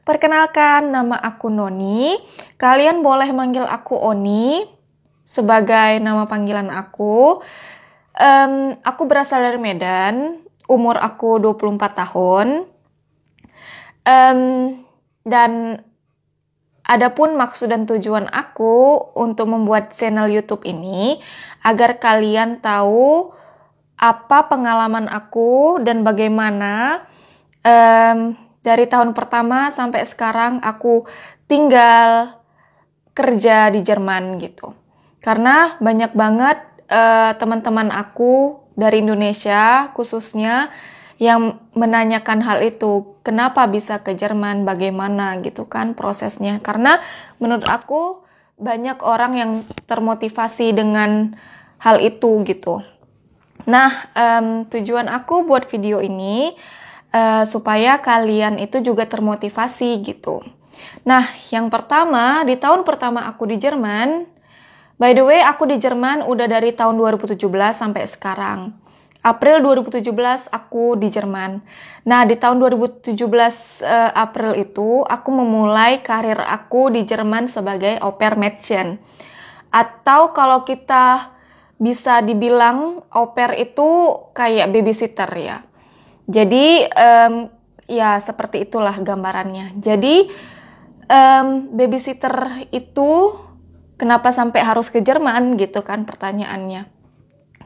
Perkenalkan, nama aku Noni. Kalian boleh manggil aku Oni sebagai nama panggilan aku. Aku berasal dari Medan, umur aku 24 tahun. Dan adapun maksud dan tujuan aku untuk membuat channel YouTube ini agar kalian tahu apa pengalaman aku dan bagaimana dari tahun pertama sampai sekarang aku tinggal kerja di Jerman gitu. Karena banyak banget teman-teman aku dari Indonesia khususnya yang menanyakan hal itu, kenapa bisa ke Jerman, bagaimana gitu kan prosesnya. Karena menurut aku banyak orang yang termotivasi dengan hal itu gitu. Nah, tujuan aku buat video ini supaya kalian itu juga termotivasi gitu. Nah, yang pertama, di tahun pertama aku di Jerman, by the way, aku di Jerman udah dari tahun 2017 sampai sekarang. April 2017 aku di Jerman. Nah, di tahun 2017 April itu aku memulai karir aku di Jerman sebagai au pair Mädchen. Atau kalau kita bisa dibilang au pair itu kayak babysitter ya. Jadi ya seperti itulah gambarannya. Jadi babysitter itu kenapa sampai harus ke Jerman gitu kan pertanyaannya.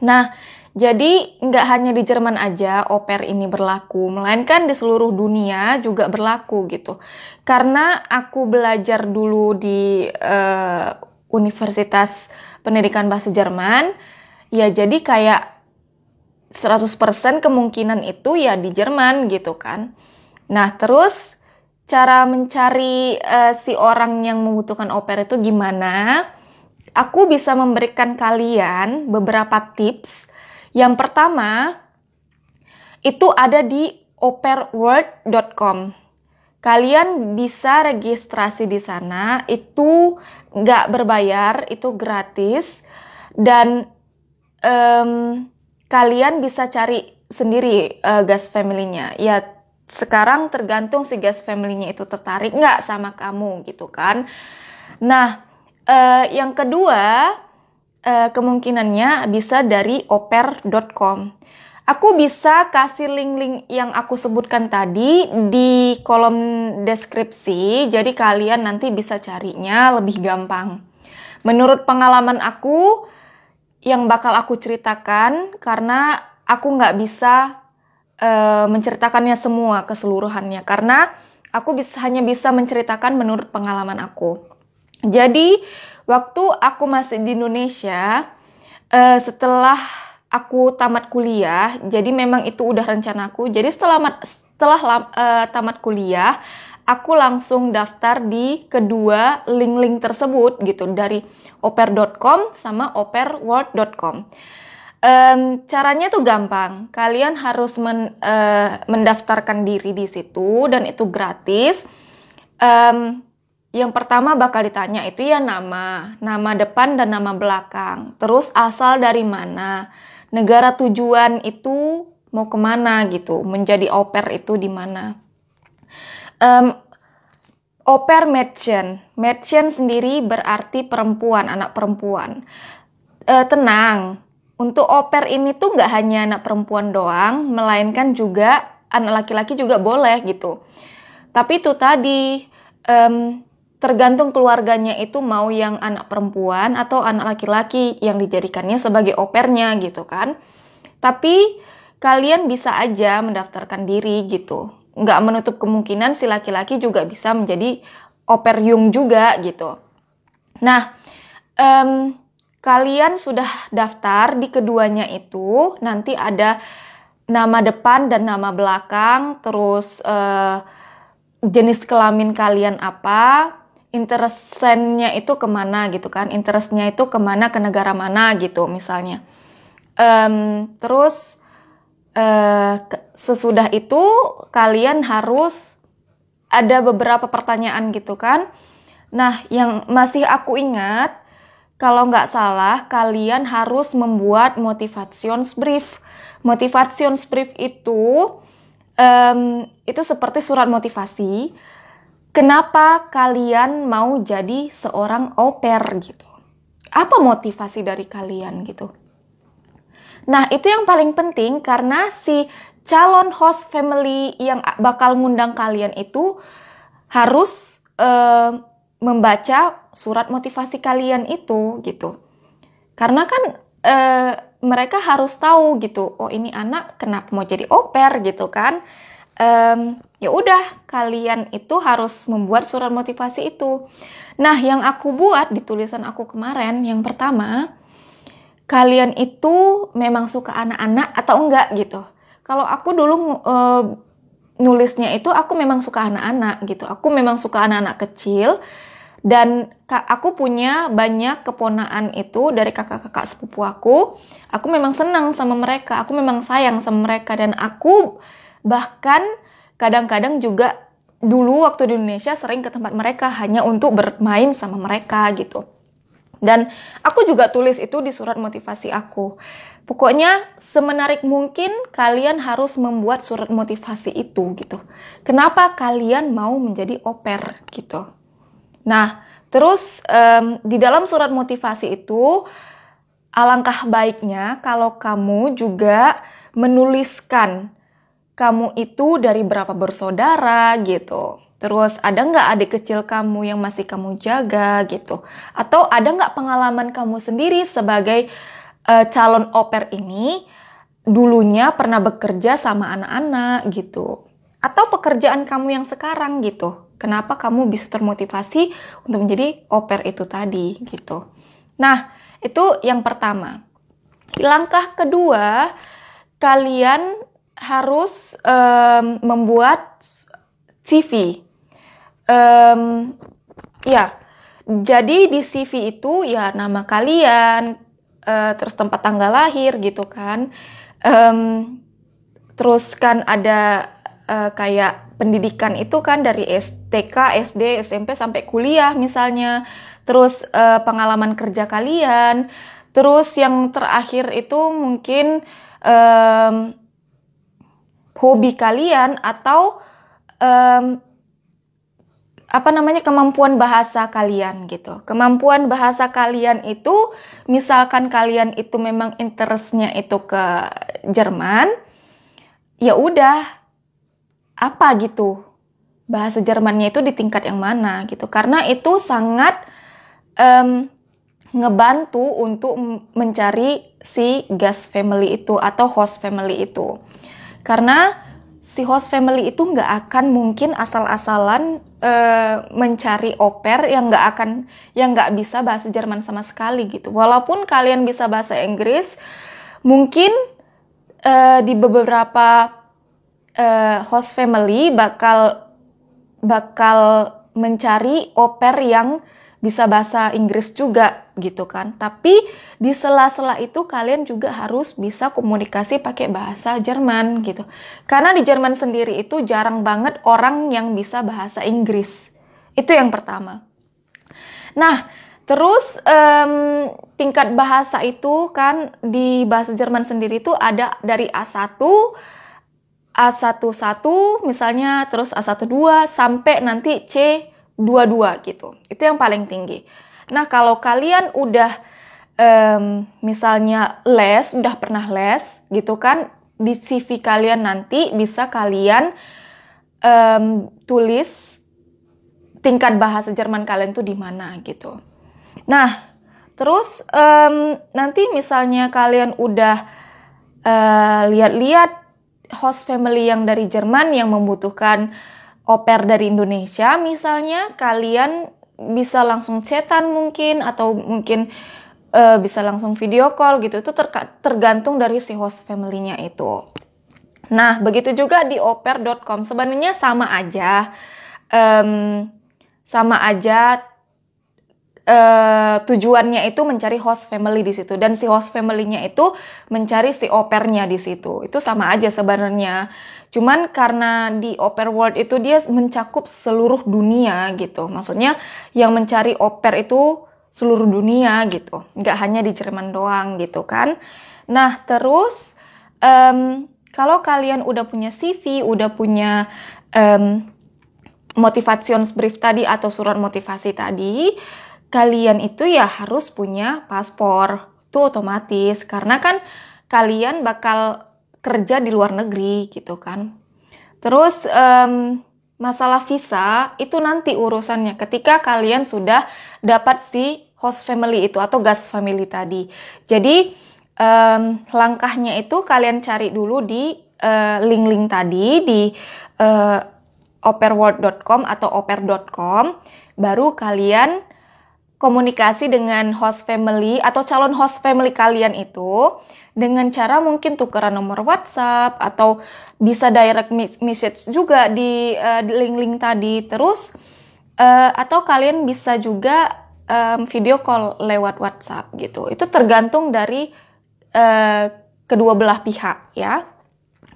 Nah, jadi nggak hanya di Jerman aja au pair ini berlaku, melainkan di seluruh dunia juga berlaku gitu. Karena aku belajar dulu di Universitas Pendidikan Bahasa Jerman, ya jadi kayak 100% kemungkinan itu ya di Jerman gitu kan. Nah, terus cara mencari si orang yang membutuhkan au pair itu gimana? Aku bisa memberikan kalian beberapa tips. Yang pertama, itu ada di aupairworld.com. Kalian bisa registrasi di sana, itu nggak berbayar, itu gratis. Dan kalian bisa cari sendiri guest family-nya. Ya, sekarang tergantung si guest family-nya itu tertarik nggak sama kamu gitu kan. Nah, yang kedua, kemungkinannya bisa dari aupair.com. Aku bisa kasih link-link yang aku sebutkan tadi di kolom deskripsi, jadi kalian nanti bisa carinya lebih gampang. Menurut pengalaman aku, yang bakal aku ceritakan, karena aku nggak bisa menceritakannya semua keseluruhannya, karena aku hanya bisa menceritakan menurut pengalaman aku. Jadi, waktu aku masih di Indonesia, setelah aku tamat kuliah, jadi memang itu udah rencanaku. Jadi setelah tamat kuliah, aku langsung daftar di kedua link-link tersebut gitu, dari aupair.com sama aupairworld.com. Caranya tuh gampang. Kalian harus mendaftarkan diri di situ dan itu gratis. Yang pertama bakal ditanya itu ya nama depan dan nama belakang. Terus asal dari mana, negara tujuan itu mau kemana gitu, menjadi au pair itu di mana. Au pair Mädchen. Mädchen sendiri berarti perempuan, anak perempuan. Tenang, untuk au pair ini tuh nggak hanya anak perempuan doang, melainkan juga anak laki-laki juga boleh gitu. Tapi itu tadi, tergantung keluarganya itu mau yang anak perempuan atau anak laki-laki yang dijadikannya sebagai au pairnya gitu kan. Tapi kalian bisa aja mendaftarkan diri gitu. Nggak menutup kemungkinan si laki-laki juga bisa menjadi au pair Jung juga gitu. Nah, kalian sudah daftar di keduanya itu, nanti ada nama depan dan nama belakang, terus jenis kelamin kalian apa, interestnya itu kemana gitu kan, interestnya itu kemana, ke negara mana gitu misalnya. Terus sesudah itu kalian harus ada beberapa pertanyaan gitu kan. Nah, yang masih aku ingat, kalau nggak salah kalian harus membuat motivationsbrief. Motivationsbrief itu seperti surat motivasi kenapa kalian mau jadi seorang au pair gitu? Apa motivasi dari kalian gitu? Nah, itu yang paling penting karena si calon host family yang bakal ngundang kalian itu harus membaca surat motivasi kalian itu gitu. Karena kan mereka harus tahu gitu, oh ini anak kenapa mau jadi au pair gitu kan. Ya udah, kalian itu harus membuat surat motivasi itu. Nah, yang aku buat di tulisan aku kemarin, yang pertama, kalian itu memang suka anak-anak atau enggak gitu. Kalau aku dulu nulisnya itu aku memang suka anak-anak gitu. Aku memang suka anak-anak kecil dan aku punya banyak keponaan itu dari kakak-kakak sepupu aku. Aku memang senang sama mereka, aku memang sayang sama mereka dan aku bahkan kadang-kadang juga dulu waktu di Indonesia sering ke tempat mereka hanya untuk bermain sama mereka gitu. Dan aku juga tulis itu di surat motivasi aku. Pokoknya semenarik mungkin kalian harus membuat surat motivasi itu gitu. Kenapa kalian mau menjadi au pair gitu. Nah, terus di dalam surat motivasi itu alangkah baiknya kalau kamu juga menuliskan kamu itu dari berapa bersaudara gitu. Terus ada nggak adik kecil kamu yang masih kamu jaga gitu? Atau ada nggak pengalaman kamu sendiri sebagai calon au pair ini dulunya pernah bekerja sama anak-anak gitu? Atau pekerjaan kamu yang sekarang gitu? Kenapa kamu bisa termotivasi untuk menjadi au pair itu tadi gitu? Nah, itu yang pertama. Langkah kedua, kalian harus membuat CV. Ya, jadi di CV itu ya nama kalian, terus tempat tanggal lahir gitu kan. Terus kan ada kayak pendidikan itu kan dari TK, SD, SMP sampai kuliah misalnya. Terus pengalaman kerja kalian. Terus yang terakhir itu mungkin hobi kalian atau kemampuan bahasa kalian gitu. Kemampuan bahasa kalian itu misalkan kalian itu memang interestnya itu ke Jerman, ya udah apa gitu. Bahasa Jermannya itu di tingkat yang mana gitu. Karena itu sangat ngebantu untuk mencari si guest family itu atau host family itu. Karena si host family itu nggak akan mungkin asal-asalan mencari au pair yang nggak bisa bahasa Jerman sama sekali gitu. Walaupun kalian bisa bahasa Inggris, mungkin di beberapa host family bakal mencari au pair yang bisa bahasa Inggris juga gitu kan. Tapi di sela-sela itu kalian juga harus bisa komunikasi pakai bahasa Jerman gitu. Karena di Jerman sendiri itu jarang banget orang yang bisa bahasa Inggris. Itu yang pertama. Nah, terus tingkat bahasa itu kan di bahasa Jerman sendiri itu ada dari A1, A11 misalnya, terus A12 sampai nanti C22 gitu. Itu yang paling tinggi. Nah, kalau kalian udah misalnya udah pernah les gitu kan, di CV kalian nanti bisa kalian tulis tingkat bahasa Jerman kalian tuh di mana gitu. Nah, terus nanti misalnya kalian udah lihat-lihat host family yang dari Jerman yang membutuhkan au pair dari Indonesia misalnya, kalian bisa langsung chatan mungkin atau mungkin bisa langsung video call gitu. Itu tergantung dari si host family-nya itu. Nah, begitu juga di aupair.com. Sebenarnya sama aja tujuannya itu mencari host family di situ, dan si host family-nya itu mencari si au pair-nya di situ. Itu sama aja sebenarnya. Cuman karena di Au Pair World itu dia mencakup seluruh dunia gitu. Maksudnya yang mencari au pair itu seluruh dunia gitu. Nggak hanya di Jerman doang gitu kan. Nah, terus kalau kalian udah punya CV, udah punya motivationsbrief tadi atau surat motivasi tadi, kalian itu ya harus punya paspor. Itu otomatis, karena kan kalian bakal kerja di luar negeri gitu kan. Terus masalah visa itu nanti urusannya ketika kalian sudah dapat si host family itu atau guest family tadi. Jadi langkahnya itu kalian cari dulu di link-link tadi di operworld.com atau oper.com, baru kalian komunikasi dengan host family atau calon host family kalian itu dengan cara mungkin tukeran nomor WhatsApp atau bisa direct message juga di link-link tadi. Terus atau kalian bisa juga video call lewat WhatsApp gitu. Itu tergantung dari kedua belah pihak ya.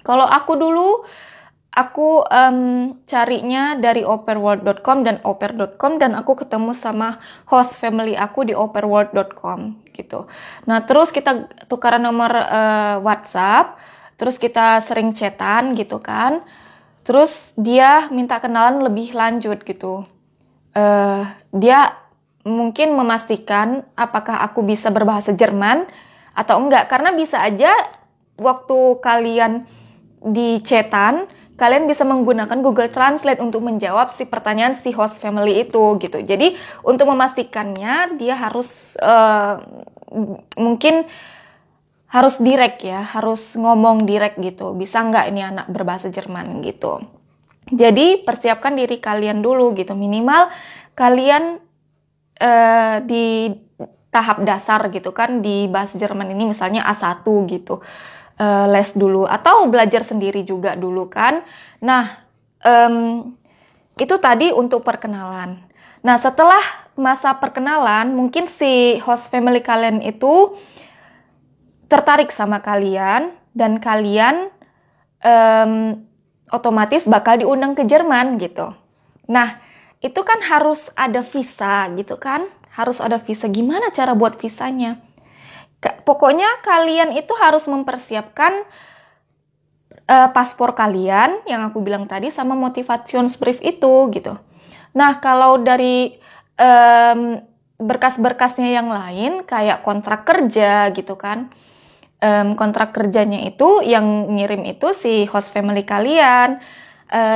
Kalau aku dulu, aku carinya dari operworld.com dan oper.com, dan aku ketemu sama host family aku di operworld.com gitu. Nah, terus kita tukaran nomor WhatsApp, terus kita sering chatan gitu kan. Terus dia minta kenalan lebih lanjut gitu. Dia mungkin memastikan apakah aku bisa berbahasa Jerman atau enggak, karena bisa aja waktu kalian di chatan, kalian bisa menggunakan Google Translate untuk menjawab si pertanyaan si host family itu gitu. Jadi untuk memastikannya dia harus mungkin harus direct ya, harus ngomong direct gitu. Bisa nggak ini anak berbahasa Jerman gitu. Jadi persiapkan diri kalian dulu gitu. Minimal kalian di tahap dasar gitu kan, di bahasa Jerman ini misalnya A1 gitu. Les dulu atau belajar sendiri juga dulu kan. Nah, itu tadi untuk perkenalan. Nah, setelah masa perkenalan, mungkin si host family kalian itu tertarik sama kalian dan kalian otomatis bakal diundang ke Jerman gitu. Nah, itu kan harus ada visa gitu kan. Harus ada visa. Gimana cara buat visanya? Pokoknya kalian itu harus mempersiapkan paspor kalian yang aku bilang tadi sama motivationsbrief itu gitu. Nah, kalau dari berkas-berkasnya yang lain kayak kontrak kerja gitu kan. Kontrak kerjanya itu yang ngirim itu si host family kalian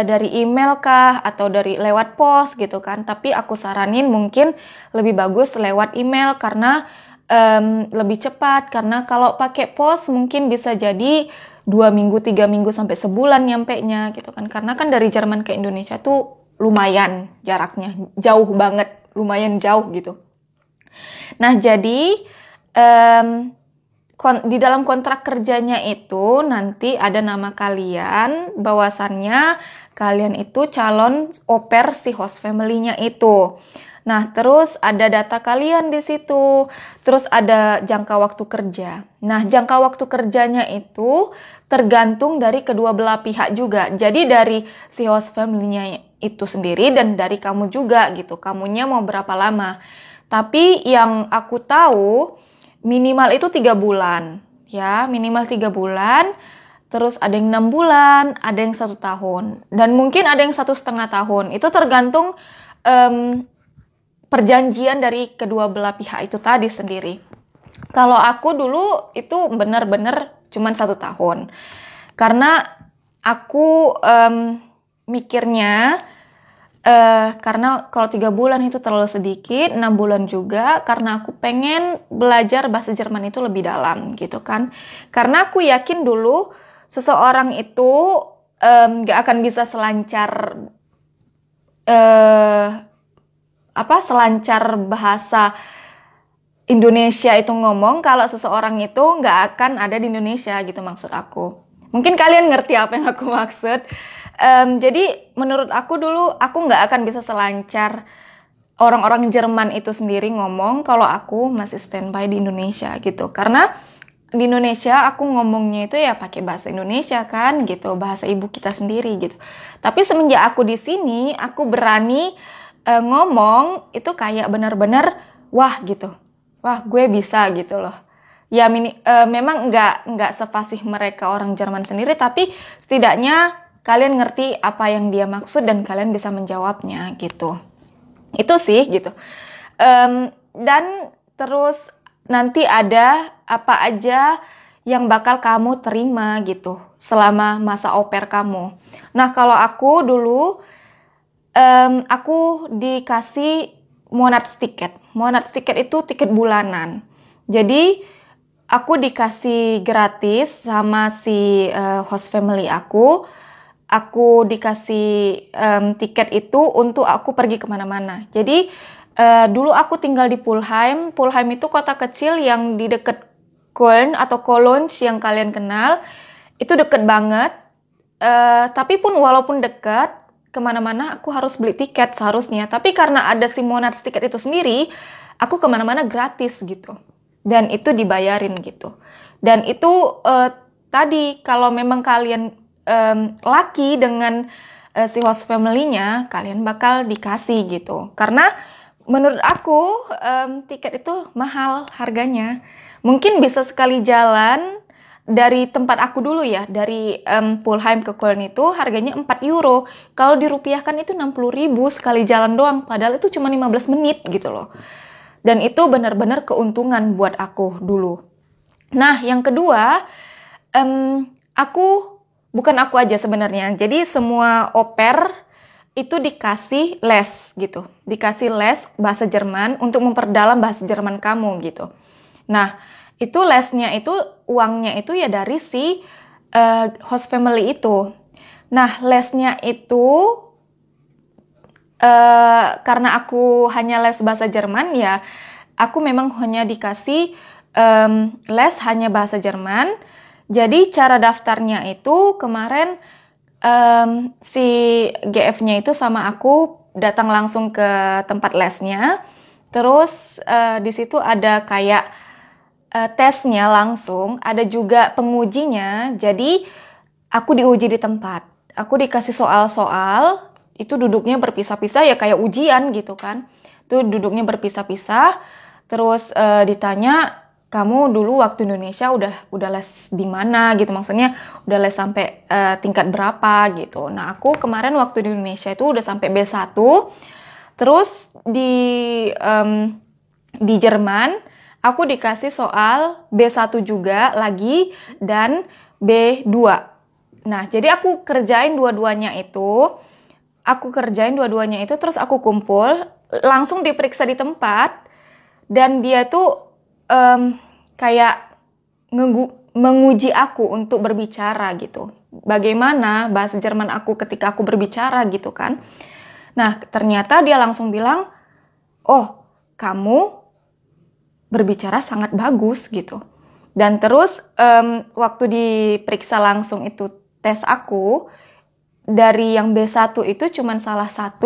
dari email kah atau dari lewat pos gitu kan. Tapi aku saranin mungkin lebih bagus lewat email karena lebih cepat, karena kalau pakai pos mungkin bisa jadi 2 minggu, 3 minggu sampai sebulan nyampenya gitu kan. Karena kan dari Jerman ke Indonesia tuh lumayan jaraknya, jauh banget, lumayan jauh gitu. Nah, jadi di dalam kontrak kerjanya itu nanti ada nama kalian, bahwasannya kalian itu calon oper si host family-nya itu. Nah, terus ada data kalian di situ, terus ada jangka waktu kerja. Nah, jangka waktu kerjanya itu tergantung dari kedua belah pihak juga. Jadi dari si host family-nya itu sendiri dan dari kamu juga gitu. Kamunya mau berapa lama. Tapi yang aku tahu minimal itu 3 bulan. Ya, minimal 3 bulan. Terus ada yang 6 bulan, ada yang 1 tahun. Dan mungkin ada yang 1,5 tahun. Itu tergantung perjanjian dari kedua belah pihak itu tadi sendiri. Kalau aku dulu itu benar-benar cuma 1 tahun. Karena aku mikirnya karena kalau 3 bulan itu terlalu sedikit, 6 bulan juga, karena aku pengen belajar bahasa Jerman itu lebih dalam gitu kan. Karena aku yakin dulu seseorang itu gak akan bisa selancar selancar bahasa Indonesia itu ngomong kalau seseorang itu nggak akan ada di Indonesia gitu, maksud aku. Mungkin kalian ngerti apa yang aku maksud. Jadi menurut aku dulu aku nggak akan bisa selancar orang-orang Jerman itu sendiri ngomong kalau aku masih standby di Indonesia gitu. Karena di Indonesia aku ngomongnya itu ya pakai bahasa Indonesia kan gitu, bahasa ibu kita sendiri gitu. Tapi semenjak aku di sini, aku berani ngomong itu kayak benar-benar wah gitu, wah gue bisa gitu loh. Ya memang nggak sefasih mereka orang Jerman sendiri, tapi setidaknya kalian ngerti apa yang dia maksud dan kalian bisa menjawabnya gitu. Itu sih gitu. Dan terus nanti ada apa aja yang bakal kamu terima gitu selama masa au pair kamu. Nah, kalau aku dulu aku dikasih Monats tiket. Monats tiket itu tiket bulanan. Jadi aku dikasih gratis sama si host family aku. Aku dikasih tiket itu untuk aku pergi kemana-mana. Jadi dulu aku tinggal di Pulheim. Pulheim itu kota kecil yang di dekat Köln atau Cologne yang kalian kenal. Itu deket banget. Tapi pun walaupun dekat, kemana-mana aku harus beli tiket seharusnya. Tapi karena ada si Monats tiket itu sendiri, aku kemana-mana gratis gitu. Dan itu dibayarin gitu. Dan itu tadi kalau memang kalian lucky dengan si host family-nya, kalian bakal dikasih gitu. Karena menurut aku tiket itu mahal harganya. Mungkin bisa sekali jalan dari tempat aku dulu ya, dari Pulheim ke Köln itu harganya 4 euro. Kalau dirupiahkan itu 60.000 sekali jalan doang, padahal itu cuma 15 menit gitu loh. Dan itu benar-benar keuntungan buat aku dulu. Nah, yang kedua, bukan aku aja sebenarnya. Jadi semua au pair itu dikasih les gitu. Dikasih les bahasa Jerman untuk memperdalam bahasa Jerman kamu gitu. Nah, itu lesnya itu, uangnya itu ya dari si host family itu. Nah, lesnya itu karena aku hanya les bahasa Jerman ya, aku memang hanya dikasih les hanya bahasa Jerman. Jadi cara daftarnya itu kemarin si GF-nya itu sama aku datang langsung ke tempat lesnya. Terus di situ ada kayak tesnya langsung, ada juga pengujinya. Jadi aku diuji di tempat. Aku dikasih soal-soal, itu duduknya berpisah-pisah ya kayak ujian gitu kan. Itu duduknya berpisah-pisah. Terus ditanya, kamu dulu waktu Indonesia udah les di mana gitu, maksudnya udah les sampai tingkat berapa gitu. Nah, aku kemarin waktu di Indonesia itu udah sampai B1. Terus di Jerman aku dikasih soal B1 juga lagi dan B2. Nah, jadi aku kerjain dua-duanya itu. Terus aku kumpul, langsung diperiksa di tempat. Dan dia tuh kayak menguji aku untuk berbicara gitu. Bagaimana bahasa Jerman aku ketika aku berbicara gitu kan. Nah, ternyata dia langsung bilang, oh, kamu berbicara sangat bagus gitu. Dan terus waktu diperiksa langsung itu tes aku, dari yang B1 itu cuma salah 1,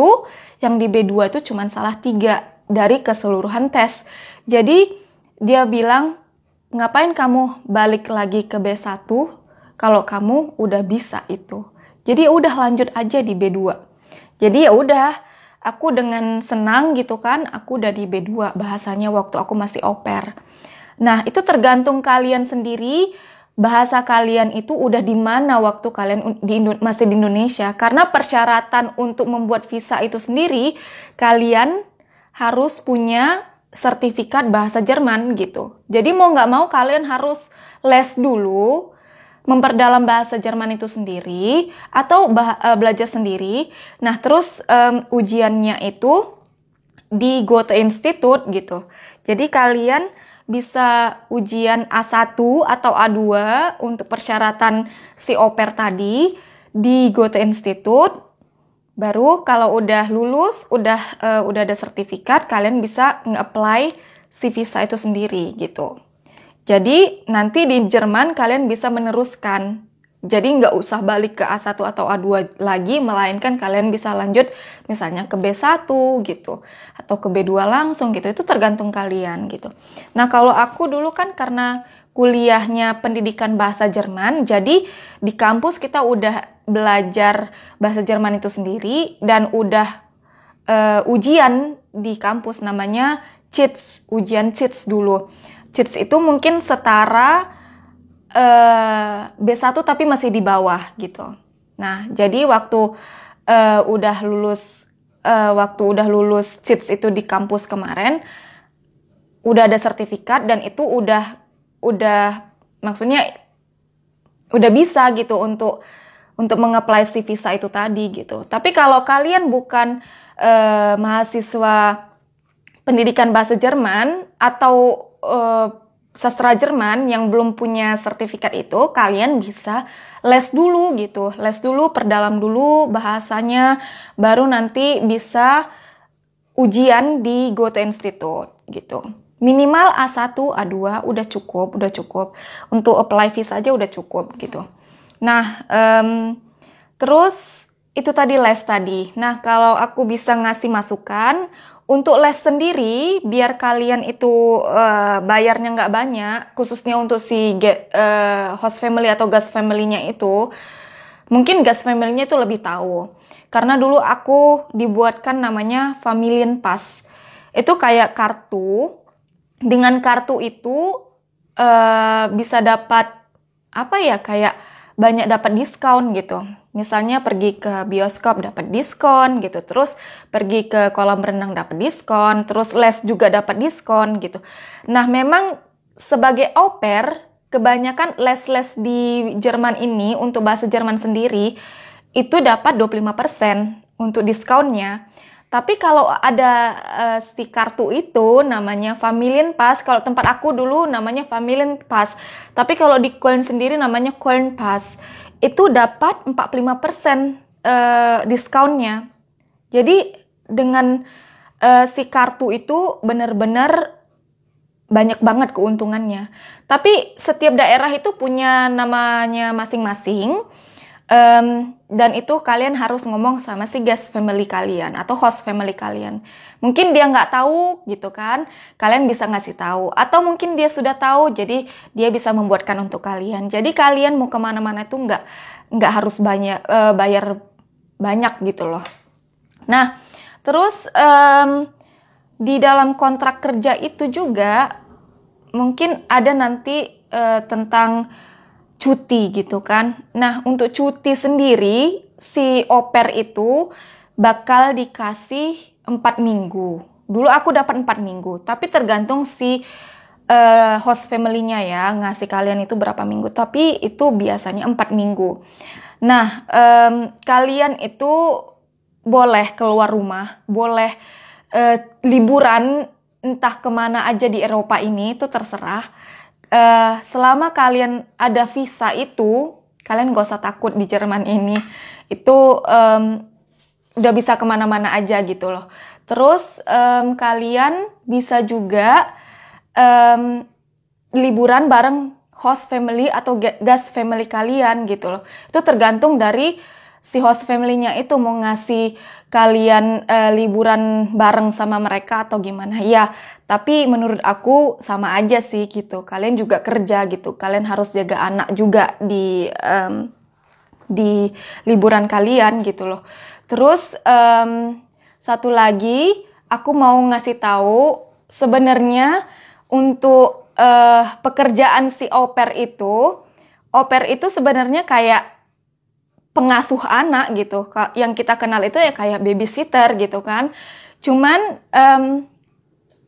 yang di B2 itu cuma salah 3 dari keseluruhan tes. Jadi dia bilang, ngapain kamu balik lagi ke B1 kalau kamu udah bisa itu. Jadi ya udah lanjut aja di B2. Jadi ya udah, aku dengan senang gitu kan, aku udah di B2 bahasanya waktu aku masih au pair. Nah, itu tergantung kalian sendiri, bahasa kalian itu udah di mana waktu kalian masih di Indonesia. Karena persyaratan untuk membuat visa itu sendiri, kalian harus punya sertifikat bahasa Jerman gitu. Jadi mau nggak mau kalian harus les dulu, memperdalam bahasa Jerman itu sendiri, atau belajar sendiri. Nah, terus ujiannya itu di Goethe Institut gitu. Jadi kalian bisa ujian A1 atau A2 untuk persyaratan si au pair tadi di Goethe Institut. Baru kalau udah lulus, udah ada sertifikat, kalian bisa nge-apply si visa itu sendiri gitu. Jadi nanti di Jerman kalian bisa meneruskan. Jadi nggak usah balik ke A1 atau A2 lagi, melainkan kalian bisa lanjut misalnya ke B1 gitu. Atau ke B2 langsung gitu, itu tergantung kalian gitu. Nah, kalau aku dulu kan karena kuliahnya pendidikan bahasa Jerman, jadi di kampus kita udah belajar bahasa Jerman itu sendiri, dan udah ujian di kampus namanya CITS, ujian CITS dulu. CITS itu mungkin setara B1 tapi masih di bawah gitu. Nah, jadi waktu udah lulus CITS itu di kampus kemarin, udah ada sertifikat dan itu udah maksudnya udah bisa gitu untuk mengapply si visa itu tadi gitu. Tapi kalau kalian bukan mahasiswa pendidikan bahasa Jerman atau sastra Jerman yang belum punya sertifikat itu, kalian bisa les dulu gitu. Les dulu, perdalam dulu bahasanya, baru nanti bisa ujian di Goethe Institute gitu. Minimal A1, A2 udah cukup. Untuk apply visa aja udah cukup gitu. Nah, terus itu tadi les tadi. Nah, kalau aku bisa ngasih masukan, untuk les sendiri, biar kalian itu bayarnya nggak banyak, khususnya untuk si host family atau guest family-nya itu, mungkin guest family-nya itu lebih tahu. Karena dulu aku dibuatkan namanya Familien Pass. Itu kayak kartu, dengan kartu itu bisa dapat, kayak banyak dapat diskon gitu. Misalnya pergi ke bioskop dapat diskon gitu, terus pergi ke kolam renang dapat diskon, terus les juga dapat diskon gitu. Nah, memang sebagai au pair, kebanyakan les-les di Jerman ini untuk bahasa Jerman sendiri itu dapat 25% untuk diskonnya. Tapi kalau ada si kartu itu namanya Familien Pass, kalau tempat aku dulu namanya Familien Pass. Tapi kalau di Köln sendiri namanya Köln Pass. Itu dapat 45% diskonnya. Jadi dengan si kartu itu benar-benar banyak banget keuntungannya. Tapi setiap daerah itu punya namanya masing-masing. Dan itu kalian harus ngomong sama si guest family kalian atau host family kalian. Mungkin dia nggak tahu gitu kan, kalian bisa ngasih tahu. Atau mungkin dia sudah tahu, jadi dia bisa membuatkan untuk kalian. Jadi kalian mau kemana-mana itu nggak harus bayar banyak gitu loh. Nah, terus di dalam kontrak kerja itu juga mungkin ada nanti tentang cuti gitu kan. Nah, untuk cuti sendiri, si au pair itu bakal dikasih 4 minggu. Dulu aku dapat 4 minggu, tapi tergantung si host family-nya ya, ngasih kalian itu berapa minggu. Tapi itu biasanya 4 minggu. Nah, kalian itu boleh keluar rumah, boleh liburan entah kemana aja di Eropa ini, itu terserah. Selama kalian ada visa itu, kalian gak usah takut di Jerman ini. Itu udah bisa kemana-mana aja gitu loh. Terus kalian bisa juga liburan bareng host family atau guest family kalian gitu loh. Itu tergantung dari si host family-nya itu mau ngasih kalian liburan bareng sama mereka atau gimana. Ya, tapi menurut aku sama aja sih gitu. Kalian juga kerja gitu. Kalian harus jaga anak juga di liburan kalian gitu loh. Terus satu lagi aku mau ngasih tahu sebenarnya untuk pekerjaan si au pair itu sebenarnya kayak pengasuh anak gitu. Yang kita kenal itu ya kayak babysitter gitu kan. Cuman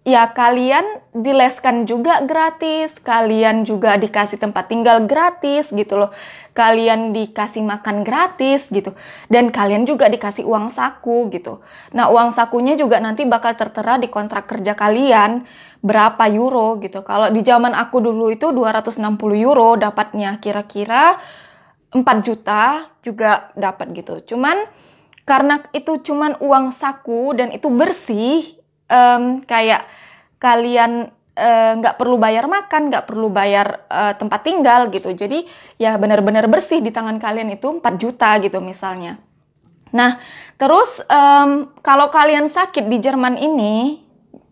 ya kalian dileskan juga gratis, kalian juga dikasih tempat tinggal gratis gitu loh. Kalian dikasih makan gratis gitu. Dan kalian juga dikasih uang saku gitu. Nah, uang sakunya juga nanti bakal tertera di kontrak kerja kalian berapa euro gitu. Kalau di zaman aku dulu itu 260 euro dapatnya, kira-kira 4 juta juga dapat gitu. Cuman karena itu cuman uang saku dan itu bersih, kayak kalian nggak perlu bayar makan, nggak perlu bayar tempat tinggal gitu. Jadi ya benar-benar bersih di tangan kalian itu 4 juta gitu misalnya. Nah, terus kalau kalian sakit di Jerman ini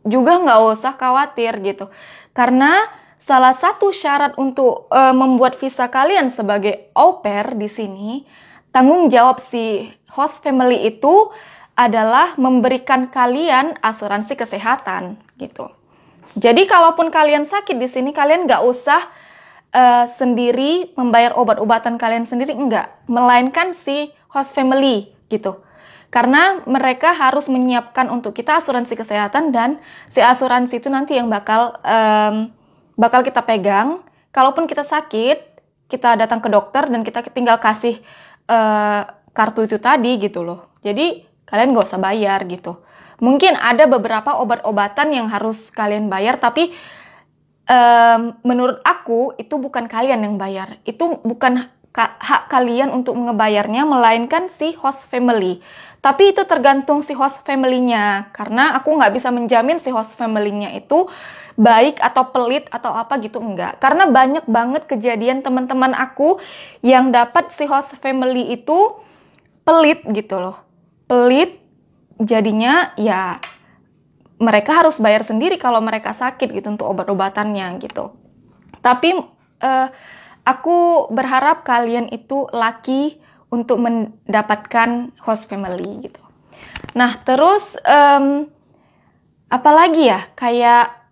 juga nggak usah khawatir gitu. Karena salah satu syarat untuk membuat visa kalian sebagai au pair di sini, tanggung jawab si host family itu adalah memberikan kalian asuransi kesehatan gitu. Jadi kalaupun kalian sakit di sini, kalian nggak usah sendiri membayar obat-obatan kalian sendiri, enggak, melainkan si host family gitu. Karena mereka harus menyiapkan untuk kita asuransi kesehatan, dan si asuransi itu nanti yang bakal kita pegang. Kalaupun kita sakit, kita datang ke dokter dan kita tinggal kasih kartu itu tadi gitu loh. Jadi kalian gak usah bayar gitu. Mungkin ada beberapa obat-obatan yang harus kalian bayar, tapi menurut aku itu bukan kalian yang bayar. Itu bukan hak kalian untuk ngebayarnya, melainkan si host family. Tapi itu tergantung si host family-nya, karena aku nggak bisa menjamin si host family-nya itu baik atau pelit atau apa gitu, enggak. Karena banyak banget kejadian teman-teman aku yang dapat si host family itu pelit gitu loh. Pelit, jadinya ya mereka harus bayar sendiri kalau mereka sakit gitu untuk obat-obatannya gitu. Tapi aku berharap kalian itu lucky untuk mendapatkan host family gitu. Nah, terus apalagi ya, kayak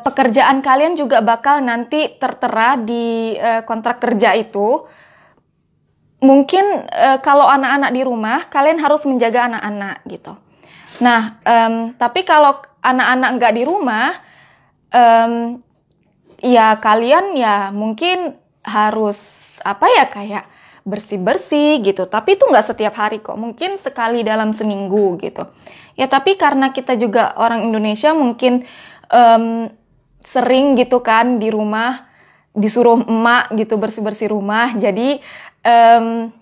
pekerjaan kalian juga bakal nanti tertera di kontrak kerja itu. Mungkin kalau anak-anak di rumah, kalian harus menjaga anak-anak gitu. Nah, tapi kalau anak-anak nggak di rumah, ya kalian ya mungkin harus kayak bersih-bersih gitu. Tapi itu nggak setiap hari kok. Mungkin sekali dalam seminggu gitu. Ya tapi karena kita juga orang Indonesia mungkin sering gitu kan di rumah disuruh emak gitu bersih-bersih rumah. Jadi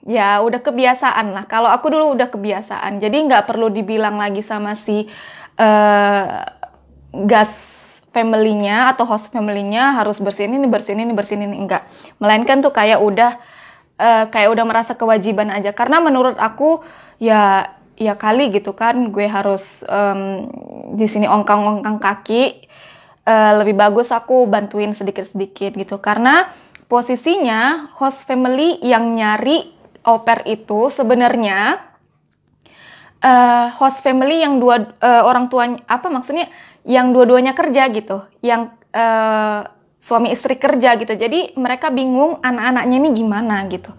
ya udah kebiasaan lah. Kalau aku dulu udah kebiasaan. Jadi nggak perlu dibilang lagi sama si gas family-nya atau host family-nya harus bersihin ini, enggak. Melainkan tuh kayak udah merasa kewajiban aja. Karena menurut aku ya kali gitu kan gue harus di sini ongkang-ongkang kaki, lebih bagus aku bantuin sedikit-sedikit gitu. Karena posisinya host family yang nyari au pair itu sebenarnya host family yang orang tuanya yang dua-duanya kerja gitu, yang suami istri kerja gitu. Jadi mereka bingung anak-anaknya ini gimana gitu.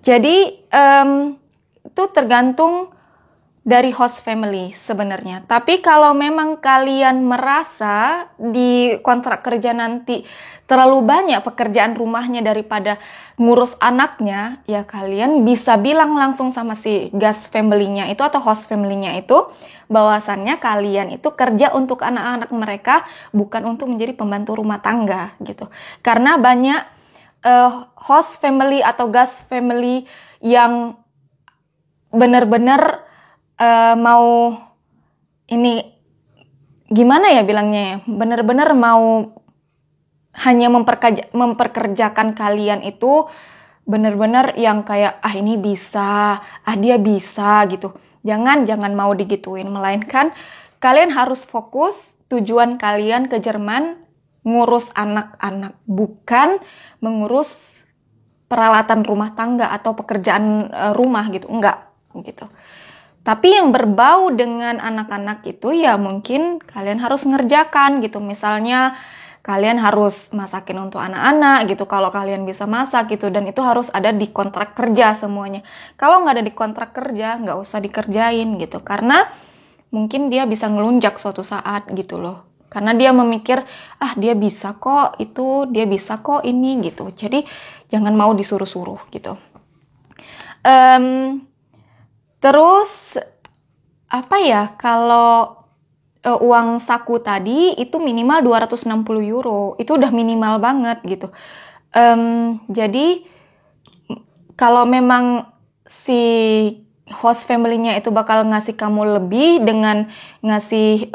Jadi itu tergantung dari host family sebenarnya. Tapi kalau memang kalian merasa di kontrak kerja nanti terlalu banyak pekerjaan rumahnya daripada ngurus anaknya, ya kalian bisa bilang langsung sama si gas family-nya itu atau host family-nya itu bahwasannya kalian itu kerja untuk anak-anak mereka, bukan untuk menjadi pembantu rumah tangga gitu. Karena banyak host family atau gas family yang benar-benar mau ini gimana ya bilangnya ya, benar-benar mau hanya memperkerjakan kalian itu benar-benar yang kayak ini bisa, dia bisa gitu. Jangan mau digituin, melainkan kalian harus fokus tujuan kalian ke Jerman ngurus anak-anak, bukan mengurus peralatan rumah tangga atau pekerjaan rumah gitu, enggak gitu. Tapi yang berbau dengan anak-anak itu ya mungkin kalian harus ngerjakan gitu. Misalnya kalian harus masakin untuk anak-anak gitu kalau kalian bisa masak gitu, dan itu harus ada di kontrak kerja semuanya. Kalau nggak ada di kontrak kerja, nggak usah dikerjain gitu, karena mungkin dia bisa ngelunjak suatu saat gitu loh, karena dia memikir dia bisa kok itu, dia bisa kok ini gitu. Jadi jangan mau disuruh-suruh gitu. Terus kalau uang saku tadi itu minimal 260 euro. Itu udah minimal banget gitu. Jadi kalau memang si host family-nya itu bakal ngasih kamu lebih dengan ngasih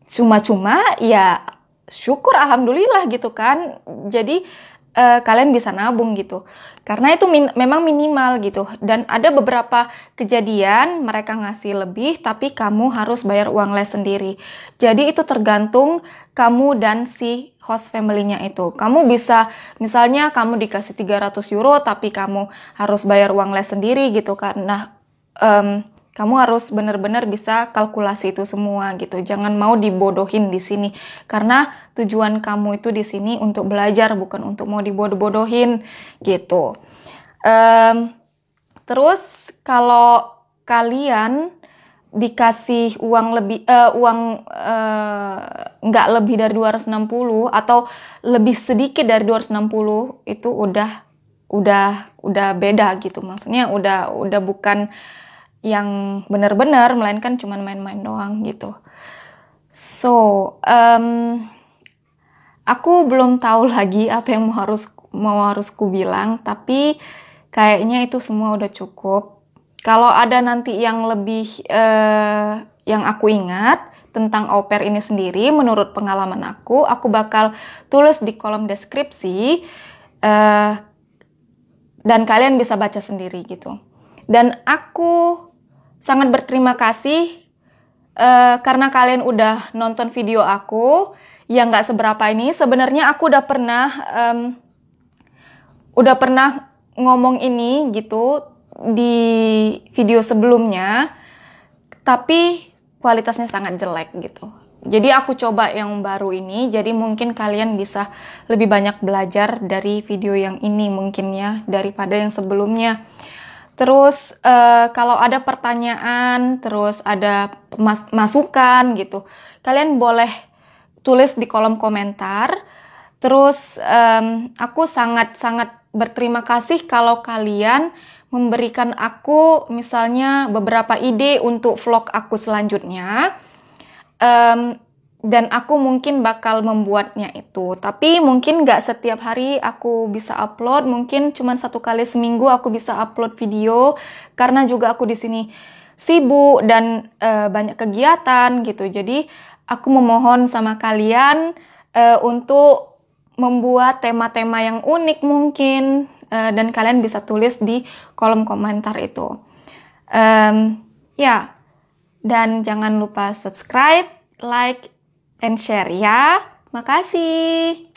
cuma-cuma, ya syukur alhamdulillah gitu kan. Jadi kalian bisa nabung gitu. Karena itu memang minimal gitu. Dan ada beberapa kejadian mereka ngasih lebih, tapi kamu harus bayar uang les sendiri. Jadi itu tergantung kamu dan si host family-nya itu. Kamu bisa, misalnya kamu dikasih 300 euro, tapi kamu harus bayar uang les sendiri gitu kan. Nah, Kamu harus benar-benar bisa kalkulasi itu semua gitu. Jangan mau dibodohin di sini. Karena tujuan kamu itu di sini untuk belajar, bukan untuk mau dibodoh-bodohin gitu. Terus kalau kalian dikasih uang lebih nggak lebih dari 260 atau lebih sedikit dari 260 itu udah beda gitu. Maksudnya udah bukan yang benar-benar, melainkan cuma main-main doang gitu. So, aku belum tahu lagi apa yang mau harus ku bilang, tapi kayaknya itu semua udah cukup. Kalau ada nanti yang lebih yang aku ingat tentang au pair ini sendiri, menurut pengalaman aku bakal tulis di kolom deskripsi dan kalian bisa baca sendiri gitu. Dan aku sangat berterima kasih karena kalian udah nonton video aku yang nggak seberapa ini. Sebenarnya aku udah pernah ngomong ini gitu di video sebelumnya, tapi kualitasnya sangat jelek gitu. Jadi aku coba yang baru ini, jadi mungkin kalian bisa lebih banyak belajar dari video yang ini mungkin ya, daripada yang sebelumnya. Terus kalau ada pertanyaan, terus ada masukan gitu, kalian boleh tulis di kolom komentar. Terus aku sangat-sangat berterima kasih kalau kalian memberikan aku misalnya beberapa ide untuk vlog aku selanjutnya. Dan aku mungkin bakal membuatnya itu. Tapi mungkin gak setiap hari aku bisa upload. Mungkin cuma 1 kali seminggu aku bisa upload video. Karena juga aku di sini sibuk dan banyak kegiatan gitu. Jadi aku memohon sama kalian untuk membuat tema-tema yang unik mungkin. Dan kalian bisa tulis di kolom komentar itu. Ya, dan jangan lupa subscribe, like, and share ya. Makasih.